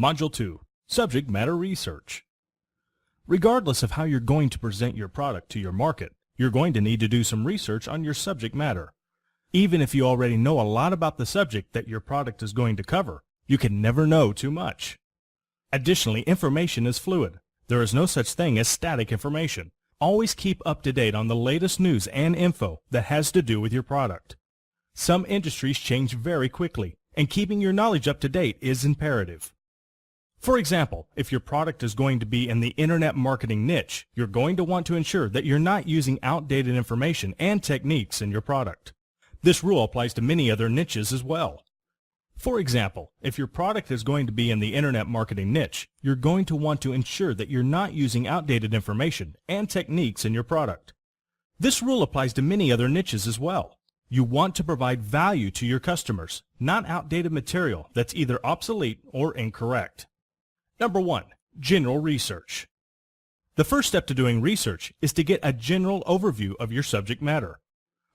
Module 2, Subject Matter Research. Regardless of how you're going to present your product to your market, you're going to need to do some research on your subject matter. Even if you already know a lot about the subject that your product is going to cover, you can never know too much. Additionally, information is fluid. There is no such thing as static information. Always keep up to date on the latest news and info that has to do with your product. Some industries change very quickly, and keeping your knowledge up to date is imperative. For example, if your product is going to be in the internet marketing niche, you're going to want to ensure that you're not using outdated information and techniques in your product. This rule applies to many other niches as well. For example, if your product is going to be in the internet marketing niche, you're going to want to ensure that you're not using outdated information and techniques in your product. This rule applies to many other niches as well. You want to provide value to your customers, not outdated material that's either obsolete or incorrect. Number 1. General research. The first step to doing research is to get a general overview of your subject matter.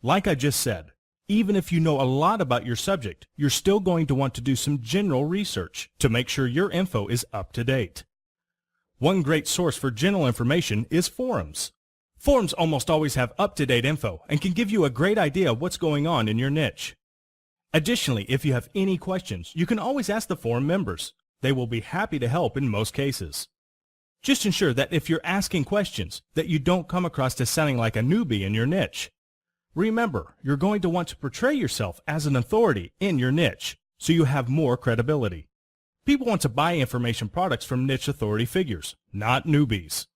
Like I just said, even if you know a lot about your subject, you're still going to want to do some general research to make sure your info is up to date. One great source for general information is forums. Forums almost always have up-to-date info and can give you a great idea of what's going on in your niche. Additionally, if you have any questions, you can always ask the forum members. They will be happy to help in most cases. Just ensure that if you're asking questions, that you don't come across as sounding like a newbie in your niche. Remember, you're going to want to portray yourself as an authority in your niche, so you have more credibility. People want to buy information products from niche authority figures, not newbies.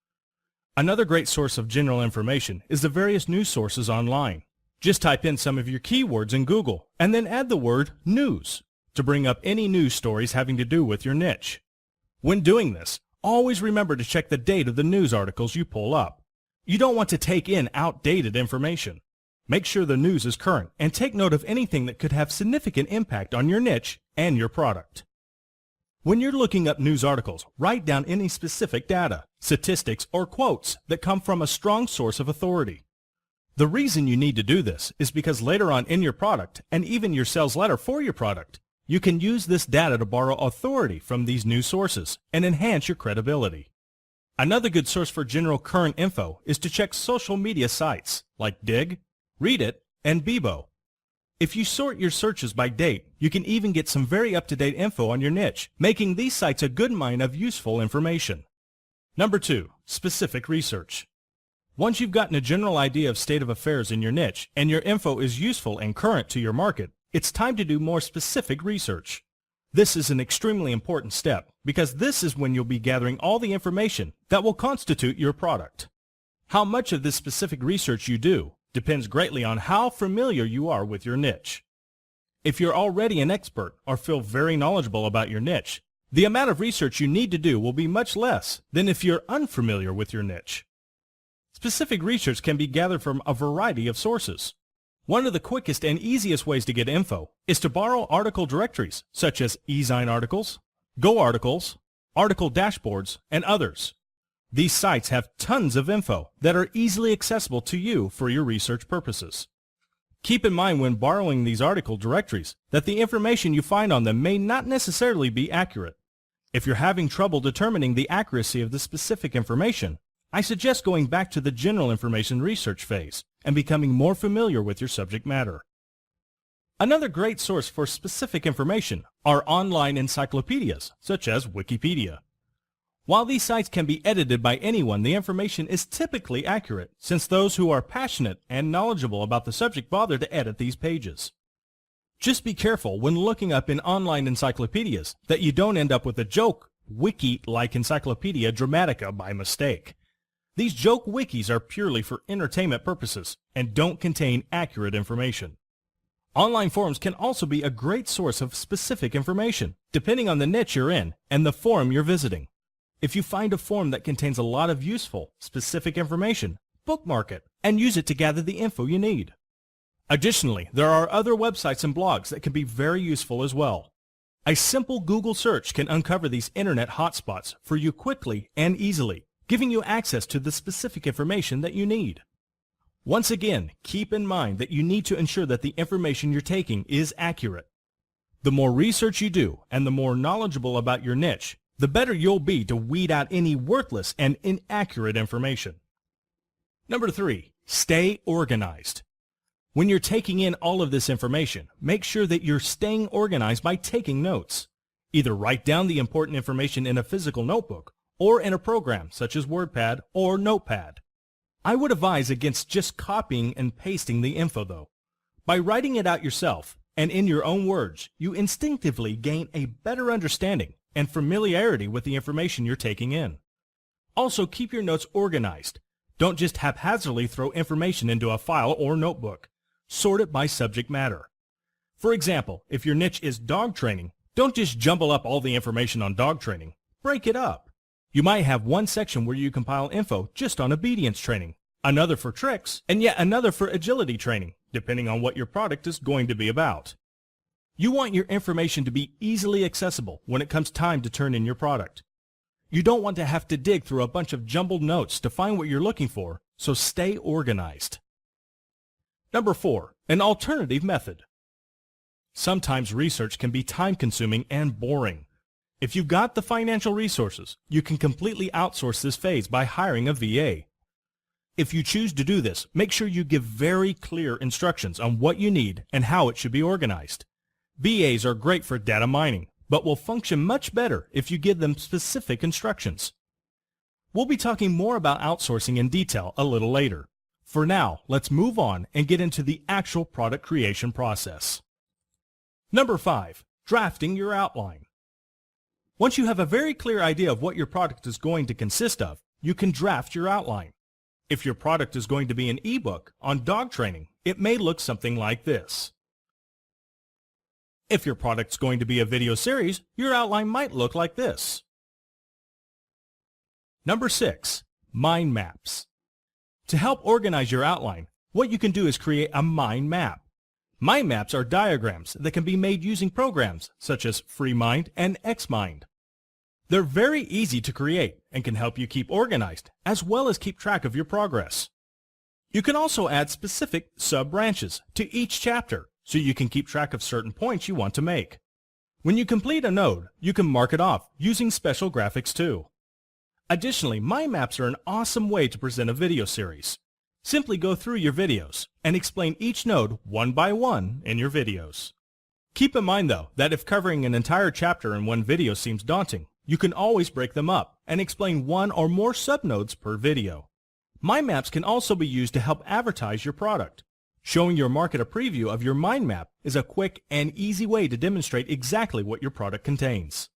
Another great source of general information is the various news sources online. Just type in some of your keywords in Google, and then add the word news to bring up any news stories having to do with your niche. When doing this, always remember to check the date of the news articles you pull up. You don't want to take in outdated information. Make sure the news is current and take note of anything that could have significant impact on your niche and your product. When you're looking up news articles, write down any specific data, statistics, or quotes that come from a strong source of authority. The reason you need to do this is because later on in your product, and even your sales letter for your product, you can use this data to borrow authority from these news sources and enhance your credibility. Another good source for general current info is to check social media sites like Digg, Reddit, and Bebo. If you sort your searches by date, you can even get some very up-to-date info on your niche, making these sites a good mine of useful information. Number 2. Specific research. Once you've gotten a general idea of state of affairs in your niche and your info is useful and current to your market, it's time to do more specific research. This is an extremely important step because this is when you'll be gathering all the information that will constitute your product. How much of this specific research you do depends greatly on how familiar you are with your niche. If you're already an expert or feel very knowledgeable about your niche, the amount of research you need to do will be much less than if you're unfamiliar with your niche. Specific research can be gathered from a variety of sources. One of the quickest and easiest ways to get info is to borrow article directories such as eZine articles, Go articles, article dashboards, and others. These sites have tons of info that are easily accessible to you for your research purposes. Keep in mind when borrowing these article directories that the information you find on them may not necessarily be accurate. If you're having trouble determining the accuracy of the specific information, I suggest going back to the general information research phase and becoming more familiar with your subject matter. Another great source for specific information are online encyclopedias, such as Wikipedia. While these sites can be edited by anyone, the information is typically accurate, since those who are passionate and knowledgeable about the subject bother to edit these pages. Just be careful when looking up in online encyclopedias that you don't end up with a joke wiki like Encyclopedia Dramatica by mistake. These joke wikis are purely for entertainment purposes and don't contain accurate information. Online forums can also be a great source of specific information, depending on the niche you're in and the forum you're visiting. If you find a forum that contains a lot of useful, specific information, bookmark it and use it to gather the info you need. Additionally, there are other websites and blogs that can be very useful as well. A simple Google search can uncover these internet hotspots for you quickly and easily, giving you access to the specific information that you need. Once again, keep in mind that you need to ensure that the information you're taking is accurate. The more research you do and the more knowledgeable about your niche, the better you'll be to weed out any worthless and inaccurate information. Number 3, stay organized. When you're taking in all of this information, make sure that you're staying organized by taking notes. Either write down the important information in a physical notebook or in a program such as WordPad or Notepad. I would advise against just copying and pasting the info though. By writing it out yourself and in your own words, you instinctively gain a better understanding and familiarity with the information you're taking in. Also, keep your notes organized. Don't just haphazardly throw information into a file or notebook. Sort it by subject matter. For example, if your niche is dog training, don't just jumble up all the information on dog training. Break it up. You might have one section where you compile info just on obedience training, another for tricks, and yet another for agility training, depending on what your product is going to be about. You want your information to be easily accessible when it comes time to turn in your product. You don't want to have to dig through a bunch of jumbled notes to find what you're looking for, so stay organized. Number 4, an alternative method. Sometimes research can be time-consuming and boring. If you've got the financial resources, you can completely outsource this phase by hiring a VA. If you choose to do this, make sure you give very clear instructions on what you need and how it should be organized. VAs are great for data mining, but will function much better if you give them specific instructions. We'll be talking more about outsourcing in detail a little later. For now, let's move on and get into the actual product creation process. Number 5, drafting your outline. Once you have a very clear idea of what your product is going to consist of, you can draft your outline. If your product is going to be an ebook on dog training, it may look something like this. If your product's going to be a video series, your outline might look like this. Number 6, mind maps. To help organize your outline, what you can do is create a mind map. Mind maps are diagrams that can be made using programs such as FreeMind and Xmind. They're very easy to create and can help you keep organized as well as keep track of your progress. You can also add specific sub-branches to each chapter so you can keep track of certain points you want to make. When you complete a node, you can mark it off using special graphics too. Additionally, mind maps are an awesome way to present a video series. Simply go through your videos and explain each node one by one in your videos. Keep in mind though that if covering an entire chapter in one video seems daunting, you can always break them up and explain one or more subnodes per video. Mind maps can also be used to help advertise your product. Showing your market a preview of your mind map is a quick and easy way to demonstrate exactly what your product contains.